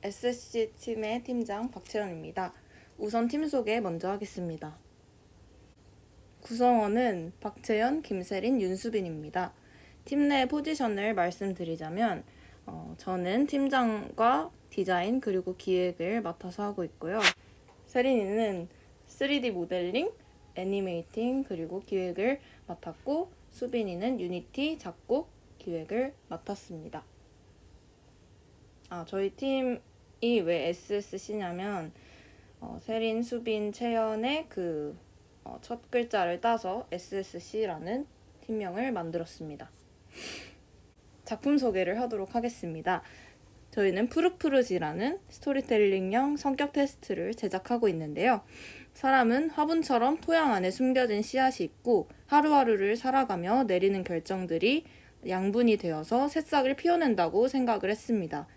SSC 팀의 팀장 박채연입니다. 우선 팀 소개 먼저 하겠습니다. 구성원은 박채연, 김세린, 윤수빈입니다. 팀 내 포지션을 말씀드리자면 저는 팀장과 디자인 그리고 기획을 맡아서 하고 있고요. 세린이는 3D 모델링, 애니메이팅 그리고 기획을 맡았고 수빈이는 유니티, 작곡, 기획을 맡았습니다. 저희 팀이 왜 SSC냐면 세린, 수빈, 채연의 첫 글자를 따서 SSC라는 팀명을 만들었습니다. 작품 소개를 하도록 하겠습니다. 저희는 푸르푸르지라는 스토리텔링형 성격 테스트를 제작하고 있는데요. 사람은 화분처럼 토양 안에 숨겨진 씨앗이 있고 하루하루를 살아가며 내리는 결정들이 양분이 되어서 새싹을 피워낸다고 생각을 했습니다.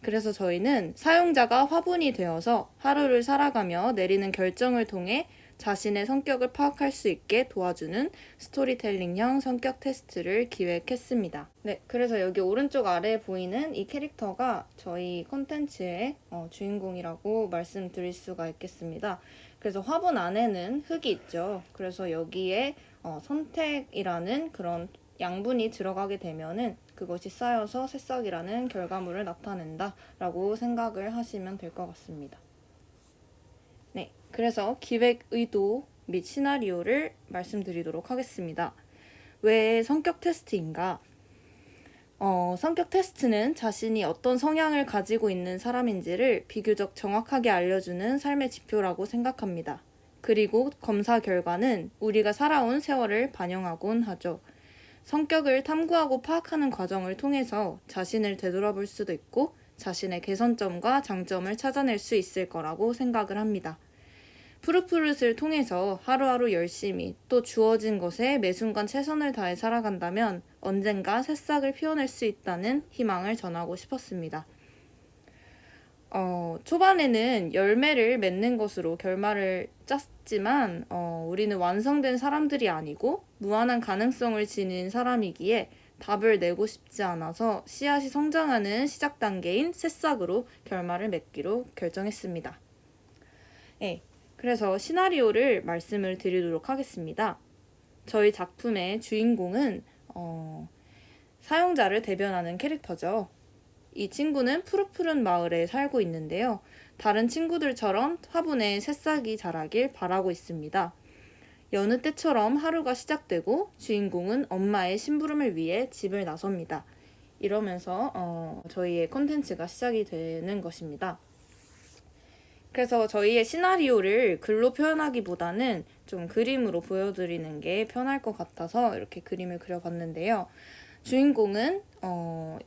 그래서 저희는 사용자가 화분이 되어서 하루를 살아가며 내리는 결정을 통해 자신의 성격을 파악할 수 있게 도와주는 스토리텔링형 성격 테스트를 기획했습니다. 네, 그래서 여기 오른쪽 아래에 보이는 이 캐릭터가 저희 콘텐츠의 주인공이라고 말씀드릴 수가 있겠습니다. 그래서 화분 안에는 흙이 있죠. 그래서 여기에 선택이라는 그런 양분이 들어가게 되면은 그것이 쌓여서 새싹이라는 결과물을 나타낸다 라고 생각을 하시면 될 것 같습니다. 네, 그래서 기획 의도 및 시나리오를 말씀드리도록 하겠습니다. 왜 성격 테스트인가? 성격 테스트는 자신이 어떤 성향을 가지고 있는 사람인지를 비교적 정확하게 알려주는 삶의 지표라고 생각합니다. 그리고 검사 결과는 우리가 살아온 세월을 반영하곤 하죠. 성격을 탐구하고 파악하는 과정을 통해서 자신을 되돌아볼 수도 있고 자신의 개선점과 장점을 찾아낼 수 있을 거라고 생각을 합니다. 푸릇푸릇을 통해서 하루하루 열심히 또 주어진 것에 매 순간 최선을 다해 살아간다면 언젠가 새싹을 피워낼 수 있다는 희망을 전하고 싶었습니다. 초반에는 열매를 맺는 것으로 결말을 짰지만 우리는 완성된 사람들이 아니고 무한한 가능성을 지닌 사람이기에 답을 내고 싶지 않아서 씨앗이 성장하는 시작 단계인 새싹으로 결말을 맺기로 결정했습니다. 네, 그래서 시나리오를 말씀을 드리도록 하겠습니다. 저희 작품의 주인공은 사용자를 대변하는 캐릭터죠. 이 친구는 푸릇푸른 마을에 살고 있는데요. 다른 친구들처럼 화분에 새싹이 자라길 바라고 있습니다. 여느 때처럼 하루가 시작되고 주인공은 엄마의 심부름을 위해 집을 나섭니다. 이러면서 저희의 콘텐츠가 시작이 되는 것입니다. 그래서 저희의 시나리오를 글로 표현하기보다는 좀 그림으로 보여드리는 게 편할 것 같아서 이렇게 그림을 그려봤는데요. 주인공은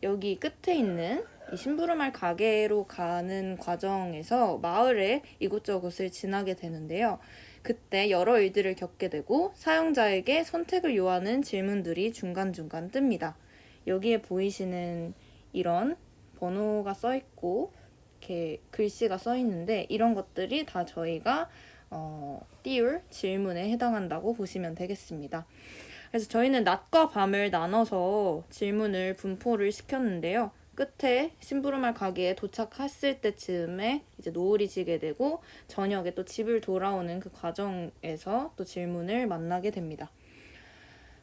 여기 끝에 있는 이 심부름할 가게로 가는 과정에서 마을의 이곳저곳을 지나게 되는데요. 그때 여러 일들을 겪게 되고 사용자에게 선택을 요하는 질문들이 중간중간 뜹니다. 여기에 보이시는 이런 번호가 써있고 이렇게 글씨가 써있는데 이런 것들이 다 저희가 띄울 질문에 해당한다고 보시면 되겠습니다. 그래서 저희는 낮과 밤을 나눠서 질문을 분포를 시켰는데요. 끝에 심부름할 가게에 도착했을 때쯤에 이제 노을이 지게 되고 저녁에 또 집을 돌아오는 그 과정에서 또 질문을 만나게 됩니다.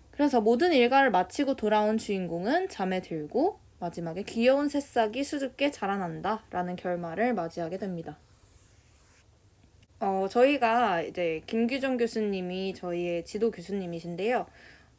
그래서 모든 일과를 마치고 돌아온 주인공은 잠에 들고 마지막에 귀여운 새싹이 수줍게 자라난다 라는 결말을 맞이하게 됩니다. 저희가 이제 김규정 교수님이 저희의 지도 교수님이신데요.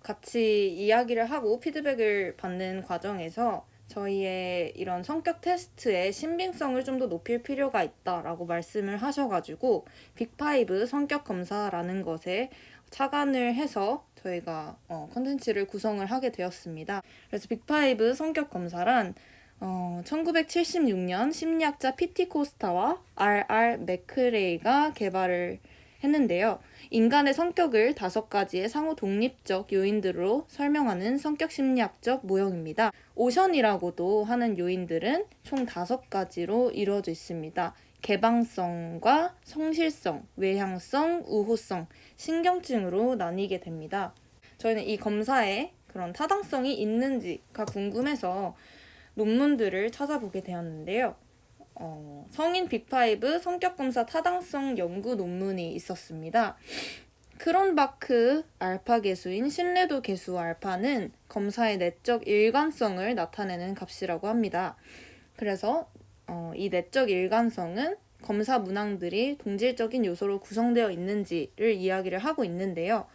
같이 이야기를 하고 피드백을 받는 과정에서 저희의 이런 성격 테스트의 신빙성을 좀 더 높일 필요가 있다라고 말씀을 하셔가지고 빅5 성격 검사라는 것에 착안을 해서 저희가 컨텐츠를 구성을 하게 되었습니다. 그래서 빅5 성격 검사란 1976년 심리학자 PT 코스타와 RR 맥크레이가 개발을 했는데요. 인간의 성격을 5가지의 상호 독립적 요인들로 설명하는 성격 심리학적 모형입니다. 오션이라고도 하는 요인들은 총 5가지로 이루어져 있습니다. 개방성과 성실성, 외향성, 우호성, 신경증으로 나뉘게 됩니다. 저희는 이 검사에 그런 타당성이 있는지가 궁금해서 논문들을 찾아보게 되었는데요. 성인 빅5 성격검사 타당성 연구 논문이 있었습니다. 크론바크 알파 계수인 신뢰도 계수 알파는 검사의 내적 일관성을 나타내는 값이라고 합니다. 그래서 이 내적 일관성은 검사 문항들이 동질적인 요소로 구성되어 있는지를 이야기를 하고 있는데요.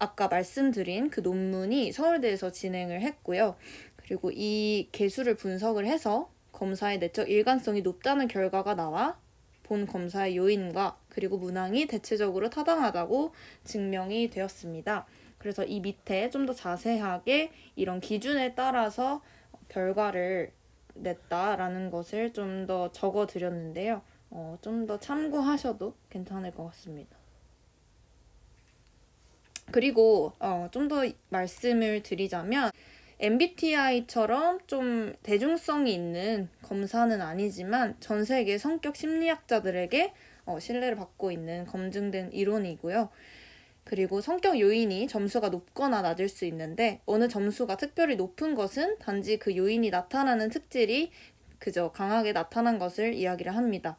아까 말씀드린 그 논문이 서울대에서 진행을 했고요. 그리고 이 계수를 분석을 해서 검사의 내적 일관성이 높다는 결과가 나와 본 검사의 요인과 그리고 문항이 대체적으로 타당하다고 증명이 되었습니다. 그래서 이 밑에 좀 더 자세하게 이런 기준에 따라서 결과를 냈다라는 것을 좀 더 적어 드렸는데요. 좀 더 참고하셔도 괜찮을 것 같습니다. 그리고 좀 더 말씀을 드리자면 MBTI처럼 좀 대중성이 있는 검사는 아니지만 전 세계 성격 심리학자들에게 신뢰를 받고 있는 검증된 이론이고요. 그리고 성격 요인이 점수가 높거나 낮을 수 있는데 어느 점수가 특별히 높은 것은 단지 그 요인이 나타나는 특질이 그저 강하게 나타난 것을 이야기를 합니다.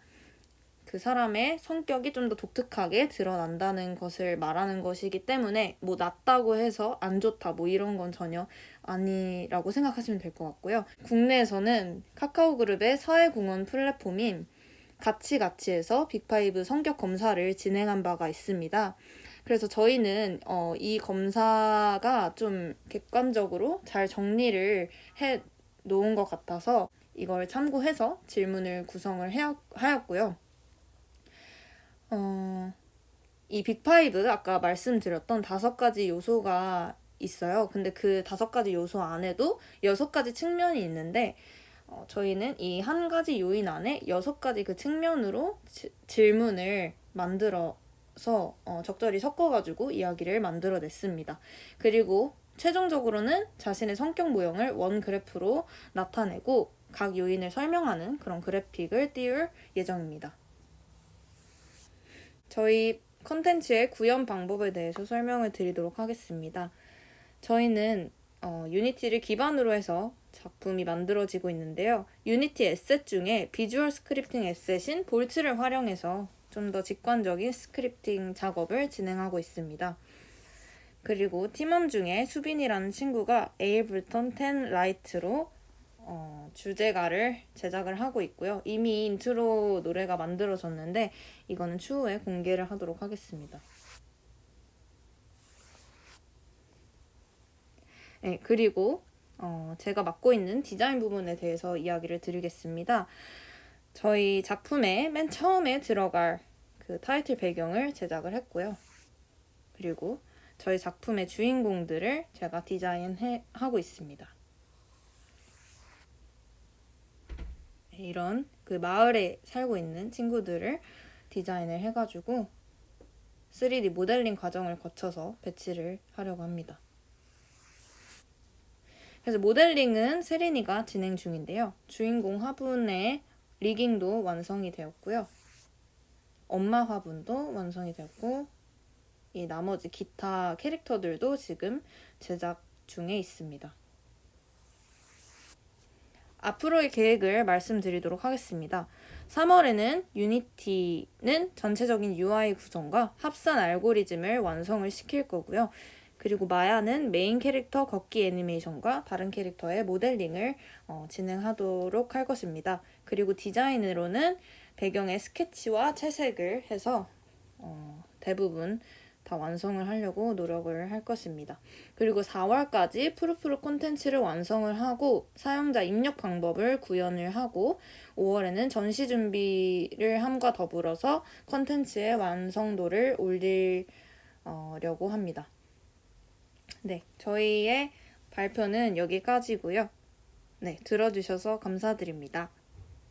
그 사람의 성격이 좀 더 독특하게 드러난다는 것을 말하는 것이기 때문에 뭐 낮다고 해서 안 좋다 뭐 이런 건 전혀 아니라고 생각하시면 될 것 같고요. 국내에서는 카카오그룹의 사회공헌 플랫폼인 가치가치에서 빅5 성격 검사를 진행한 바가 있습니다. 그래서 저희는 이 검사가 좀 객관적으로 잘 정리를 해 놓은 것 같아서 이걸 참고해서 질문을 구성을 하였고요. 이 빅5 아까 말씀드렸던 5가지 요소가 있어요. 근데 그 5가지 요소 안에도 6가지 측면이 있는데 저희는 이 한 가지 요인 안에 6가지 그 측면으로 질문을 만들어서 적절히 섞어가지고 이야기를 만들어냈습니다. 그리고 최종적으로는 자신의 성격 모형을 원 그래프로 나타내고 각 요인을 설명하는 그런 그래픽을 띄울 예정입니다. 저희 컨텐츠의 구현 방법에 대해서 설명을 드리도록 하겠습니다. 저희는 유니티를 기반으로 해서 작품이 만들어지고 있는데요. 유니티 에셋 중에 비주얼 스크립팅 에셋인 볼트를 활용해서 좀 더 직관적인 스크립팅 작업을 진행하고 있습니다. 그리고 팀원 중에 수빈이라는 친구가 에이블턴 10 라이트로 주제가를 제작을 하고 있고요. 이미 인트로 노래가 만들어졌는데 이거는 추후에 공개를 하도록 하겠습니다. 네, 그리고 제가 맡고 있는 디자인 부분에 대해서 이야기를 드리겠습니다. 저희 작품의 맨 처음에 들어갈 그 타이틀 배경을 제작을 했고요. 그리고 저희 작품의 주인공들을 제가 디자인하고 있습니다. 이런 그 마을에 살고 있는 친구들을 디자인을 해가지고 3D 모델링 과정을 거쳐서 배치를 하려고 합니다. 그래서 모델링은 세린이가 진행 중인데요. 주인공 화분의 리깅도 완성이 되었고요. 엄마 화분도 완성이 되었고 이 나머지 기타 캐릭터들도 지금 제작 중에 있습니다. 앞으로의 계획을 말씀드리도록 하겠습니다. 3월에는 유니티는 전체적인 UI 구성과 합산 알고리즘을 완성을 시킬 거고요. 그리고 마야는 메인 캐릭터 걷기 애니메이션과 다른 캐릭터의 모델링을 진행하도록 할 것입니다. 그리고 디자인으로는 배경에 스케치와 채색을 해서 대부분 다 완성을 하려고 노력을 할 것입니다. 그리고 4월까지 푸르푸르 콘텐츠를 완성을 하고 사용자 입력 방법을 구현을 하고 5월에는 전시 준비를 함과 더불어서 콘텐츠의 완성도를 올리려고 합니다. 네, 저희의 발표는 여기까지고요. 네, 들어주셔서 감사드립니다.